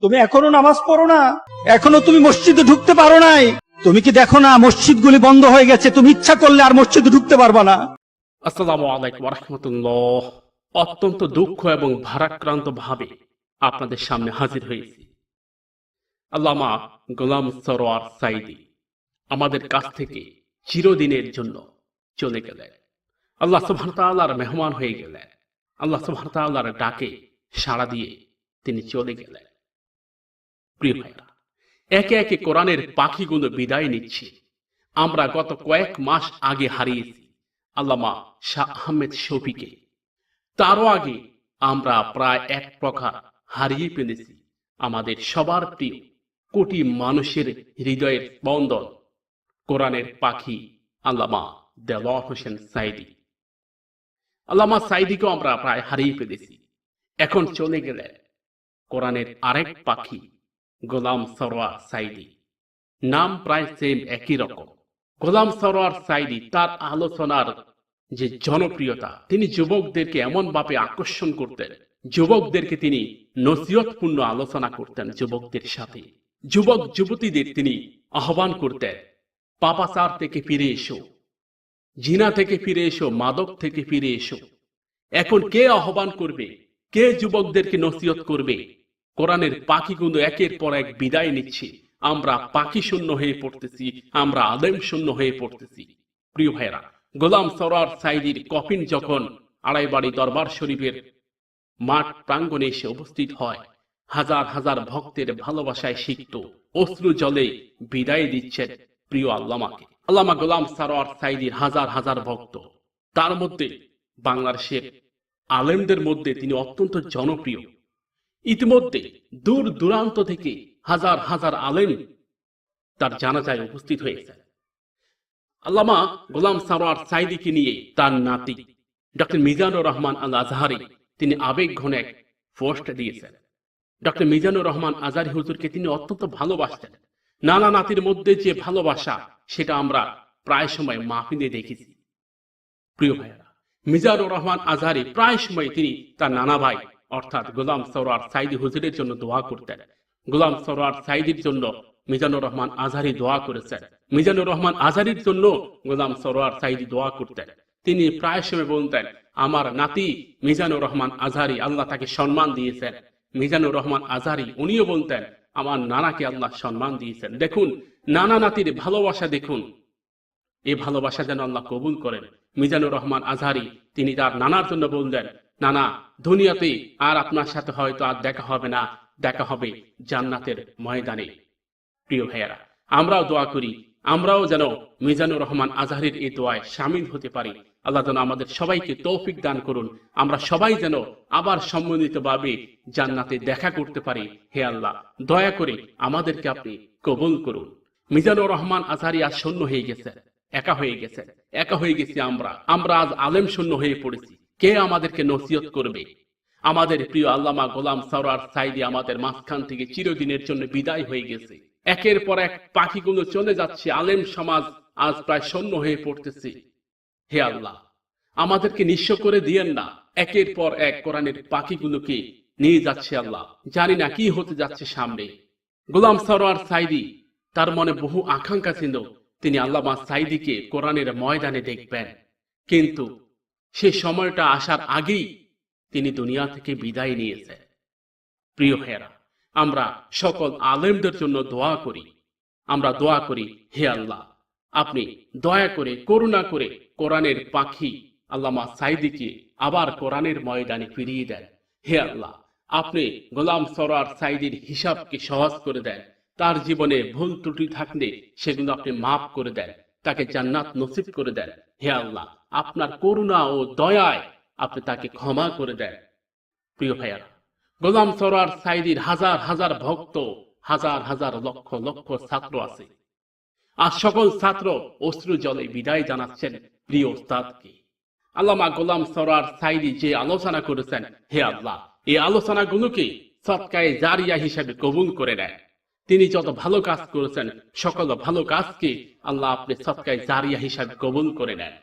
তুমি এখনো নামাজ পড়ো না? এখনো তুমি মসজিদে ঢুকতে পারো নাই? তুমি কি দেখো না মসজিদগুলি বন্ধ হয়ে গেছে? তুমি ইচ্ছা করলে আর মসজিদে ঢুকতে পারবা না। আসসালামু আলাইকুম ওয়া রাহমাতুল্লাহ। অত্যন্ত দুঃখ এবং ভারাক্রান্ত ভাবে আপনাদের সামনে হাজির হয়েছি। আল্লামা গোলাম সরোয়ার সাইদি আমাদের কাছ থেকে চিরদিনের জন্য চলে গেলেন। আল্লাহ সুবহানাহু ওয়া তাআলার মেহমান হয়ে গেলেন। আল্লাহ সুবহানাহু ওয়া তাআলার ডাকে সাড়া দিয়ে তিনি চলে গেলেন। প্রিয় ভাইরা, একে একে কোরআনের পাখিগুলো বিদায় নিচ্ছে। আমরা গত কয়েক মাস আগে হারিয়েছি আল্লামা শাহ আহমেদ শফীকে। তারও আগে আমরা প্রায় এক প্রকার হারিয়ে ফেলেছি আমাদের সবার প্রিয়, কোটি মানুষের হৃদয়ের স্পন্দন, কোরআনের পাখি আল্লামা দেওয়ার হোসেন সাইদি। আল্লামা সাইদিকেও আমরা প্রায় হারিয়ে ফেলেছি। এখন চলে গেলেন কোরআনের আরেক পাখি গোলাম সরোয়ার সাইদি। নাম প্রায় সেম একই রকম, গোলাম সরোয়ার সাইদি। তার আলোচনার যে জনপ্রিয়তা, তিনি যুবকদেরকে এমন ভাবে আকর্ষণ করতেন, যুবকদেরকে তিনি নসিহতপূর্ণ আলোচনা করতেন। যুবকদের সাথে যুবক যুবতীদের তিনি আহ্বান করতেন, পাপাচার থেকে ফিরে এসো, জিনা থেকে ফিরে এসো, মাদক থেকে ফিরে এসো। এখন কে আহ্বান করবে? কে যুবকদেরকে নসিহত করবে? কোরআনের পাখিগুলো একের পর এক বিদায় নিচ্ছে। আমরা পাখি শূন্য হয়ে পড়তেছি, আমরা আলেম শূন্য হয়ে পড়তেছি। প্রিয় ভাইরা, গোলাম সরোয়ার সাইদির কফিন যখন আড়াইবাড়ি দরবার শরীফের মাঠ প্রাঙ্গণে এসে উপস্থিত হয়, হাজার হাজার ভক্তের ভালোবাসায় সিক্ত অশ্রু জলে বিদায় দিচ্ছেন প্রিয় আল্লামাকে। আল্লামা গোলাম সরোয়ার সাইদির হাজার হাজার ভক্ত, তার মধ্যে বাংলাদেশের আলেমদের মধ্যে তিনি অত্যন্ত জনপ্রিয়। ইতিমধ্যে দূর দূরান্ত থেকে হাজার হাজার আলেম তার জানাজায় উপস্থিত হয়েছে। আল্লামা গোলাম সরোয়ার সাইদিকে নিয়ে তার নাতি ডক্টর মিজানুর রহমান আল আজহারি তিনি আবেগ ঘন এক পোস্ট দিয়েছেন। ডক্টর মিজানুর রহমান আজহারি হুজুরকে তিনি অত্যন্ত ভালোবাসতেন। নানা নাতির মধ্যে যে ভালোবাসা, সেটা আমরা প্রায় সময় মাহফিলে দেখেছি। প্রিয় ভাইয়েরা, মিজানুর রহমান আজহারি প্রায় সময় তিনি তার নানা ভাই অর্থাৎ গোলাম সরোয়ার সাইদি হুজুরের জন্য দোয়া করতেন। গোলাম সরোয়ার সাইদির জন্য মিজানুর রহমান আজহারি দোয়া করেছেন। মিজানুর রহমান আজহারির জন্য গোলাম সরোয়ার সাইদি দোয়া করতেন। তিনি প্রায় সময় বলতেন, আমার নাতি মিজানুর রহমান আজহারি, আল্লাহ তাকে সম্মান দিয়েছেন। মিজানুর রহমান আজহারি উনিও বলতেন, আমার নানাকে আল্লাহ সম্মান দিয়েছেন। দেখুন, নানা নাতির ভালোবাসা দেখুন, এই ভালোবাসা যেন আল্লাহ কবুল করেন। মিজানুর রহমান আজহারি তিনি তার নানার জন্য বললেন, নানা, দুনিয়াতে আর আপনার সাথে হয়তো আর দেখা হবে না, দেখা হবে জান্নাতের ময়দানে। প্রিয় ভাইয়েরা, আমরাও দোয়া করি, আমরাও যেন মিজানুর রহমান আজহারির এই দোয়ায় শামিল হতে পারি। আল্লাহ যেন আমাদের সবাইকে তৌফিক দান করুন। আমরা সবাই যেন আবার সম্মিলিতভাবে জান্নাতে দেখা করতে পারি। হে আল্লাহ, দয়া করে আমাদেরকে আপনি কবুল করুন। মিজানুর রহমান আজহারি আজ শূন্য হয়ে গেছে, একা হয়ে গেছে, একা হয়ে গেছি আমরা আজ আলেম শূন্য হয়ে পড়েছি। কে আমাদেরকে নসিহত করবে? আমাদের প্রিয় আল্লামা গোলাম সরোয়ার সাইদি আমাদের মাঝখান থেকে চিরদিনের জন্য বিদায় হয়ে গেছে। একের পর এক পাখিগুলো চলে যাচ্ছে, আলেম সমাজ আজ প্রায় শূন্য হয়ে পড়তেছে। হে আল্লাহ, আমাদেরকে নিঃস্ব করে দিয়েন না। একের পর এক কোরআনের পাখিগুলোকে নিয়ে যাচ্ছে আল্লাহ, জানি না কি হতে যাচ্ছে সামনে। গোলাম সরোয়ার সাইদি, তার মনে বহু আকাঙ্ক্ষা ছিল তিনি আল্লামা সাইদিকে কোরআনের ময়দানে দেখবেন, কিন্তু সেই সময়টা আসার আগেই তিনি দুনিয়া থেকে বিদায় নিয়েছেন। প্রিয় ভাইয়েরা, আমরা সকল আলেমদের জন্য দোয়া করি। আমরা দোয়া করি, হে আল্লাহ, আপনি দয়া করে করুণা করে কোরআনের পাখি আল্লামা সাইদিকে আবার কোরআনের ময়দানে ফিরিয়ে দেন। হে আল্লাহ, আপনি গোলাম সরোয়ার সাইদির হিসাবকে সহজ করে দেন। তার জীবনে ভুল ত্রুটি থাকলে সেগুলো আপনি মাফ করে দেন, তাকে জান্নাত নসিব করে দেন। হে আল্লাহ, আপনার করুণা ও দয়ায় আপনি তাকে ক্ষমা করে দেন। প্রিয় ভাইয়ারা, গোলাম সরোয়ার সাইদির হাজার হাজার ভক্ত, হাজার হাজার লক্ষ লক্ষ ছাত্র আছে। আর সকল ছাত্র অশ্রু জলে বিদায় জানাচ্ছেন প্রিয় ওস্তাদকে। আল্লামা গোলাম সরোয়ার সাইদি যে আলোচনা করেছেন, হে আল্লাহ, এই আলোচনাগুলোকে সদকায়ে জারিয়া হিসেবে কবুল করে নেন। তিনি যত ভালো কাজ করেছেন, সকল ভালো কাজকে আল্লাহ আপনি সদকায়ে জারিয়া হিসেবে কবুল করে নেন।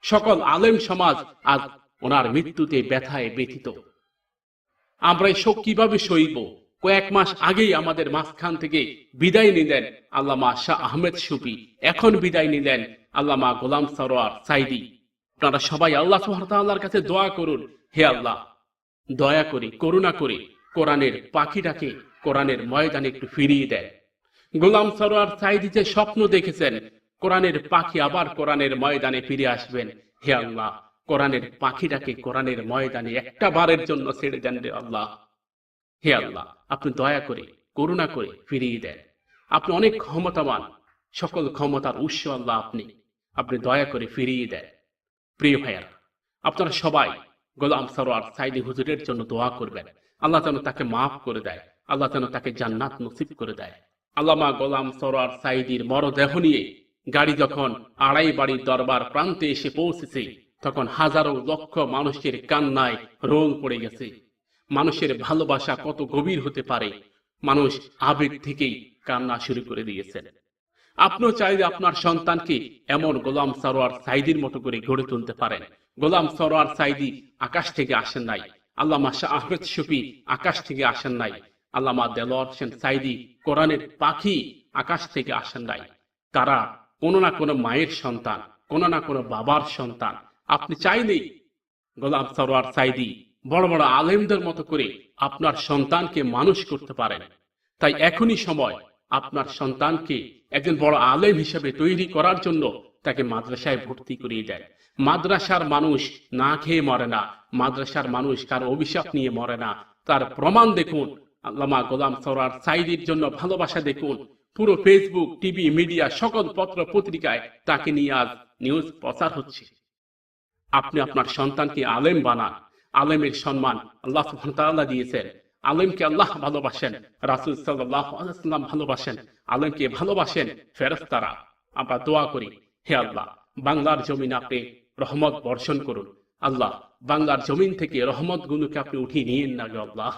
সকল আলেম সমাজ আজ ওনার মৃত্যুতে ব্যথায় ব্যথিত। আমরা এই শোক কিভাবে সইব? কয়েক মাস আগেই আমাদের মাঝখান থেকে বিদায় নিলেন আল্লামা শাহ আহমেদ শফী, এখন বিদায় নিলেন আল্লামা গোলাম সরোয়ার সাইদি। আপনারা সবাই আল্লাহ সুবহানাহু ওয়া তাআলার কাছে দোয়া করুন, হে আল্লাহ দয়া করে করুণা করে কোরআনের পাখিটাকে কোরআনের ময়দানে একটু ফিরিয়ে দেন। গোলাম সরোয়ার সাইদি যে স্বপ্ন দেখেছেন কোরআনের পাখি আবার কোরআনের ময়দানে ফিরে আসবেন, হে আল্লাহ কোরআনের পাখিটাকে কোরআনের ময়দানে একটা বারের জন্য ছেড়ে দেন রে আল্লাহ। হে আল্লাহ আপনি দয়া করে করুণা করে ফিরিয়ে দেন। আপনি অনেক ক্ষমতাবান, সকল ক্ষমতার উৎস আল্লাহ আপনি, আপনি দয়া করে ফিরিয়ে দেন। প্রিয় ভাইয়ারা, আপনারা সবাই গোলাম সরোয়ার সাইদি হুজুরের জন্য দোয়া করবেন, আল্লাহ যেন তাকে মাফ করে দেয়, আল্লাহ যেন তাকে জান্নাত নসিব করে দেয়। আল্লামা গোলাম সরোয়ার সাইদির মরদেহ নিয়ে গাড়ি যখন আড়াই বাড়ির দরবার প্রান্তে এসে পৌঁছেছে, তখন হাজারো লক্ষ মানুষের কান্নায় রোল পড়ে গেছে। মানুষের ভালোবাসা কত গভীর হতে পারে, মানুষ আবেগ থেকেই কান্না শুরু করে দিয়েছেন। আপনিও চাইলে আপনার সন্তানকে এমন গোলাম সরোয়ার সাইদির মতো করে গড়ে তুলতে পারেন। গোলাম সরোয়ার সাইদি আকাশ থেকে আসেন নাই, আল্লামা শাহ আহমেদ শফী আকাশ থেকে আসেন নাই, আল্লামা দেলোয়ার হোসেন সাইদি কোরআনের পাখি আকাশ থেকে আসেন নাই। তারা কোনো না কোনো মায়ের সন্তান, কোনো না কোনো বাবার সন্তান। আপনি চাইলেই গোলাম সরোয়ার সাইদি বড় বড় আলেমদের মতো করে আপনার সন্তানকে মানুষ করতে পারেন। তাই এখনই সময় আপনার সন্তানকে একজন বড় আলেম হিসেবে তৈরি করার জন্য তাকে মাদ্রাসায় ভর্তি করিয়ে দেয়। মাদ্রাসার মানুষ না খেয়ে মরে না, মাদ্রাসার মানুষ কারো অভিশাপ নিয়ে মরে না। তার প্রমাণ দেখুন, আল্লামা গোলাম সরোয়ার সাইদির জন্য ভালোবাসা দেখুন। পুরো ফেসবুক, টিভি, মিডিয়া, সকল পত্র পত্রিকায় তাকে নিয়ে আজ নিউজ প্রচার হচ্ছে। আপনি আপনার সন্তানকে আলেম বানান। আলেমের সম্মান আল্লাহ সুবহানাহু ওয়া তাআলা দিয়েছেন। আলেমকে আল্লাহ ভালোবাসেন, রাসূল সাল্লাল্লাহু আলাইহি ওয়াসাল্লাম ভালোবাসেন, আলেমকে ভালোবাসেন ফেরেশতারা। আমরা দোয়া করি, হে আল্লাহ বাংলার জমিন আপনি রহমত বর্ষণ করুন। আল্লাহ বাংলার জমিন থেকে রহমত গুলোকে আপনি উঠিয়ে নিয়েন না গো আল্লাহ।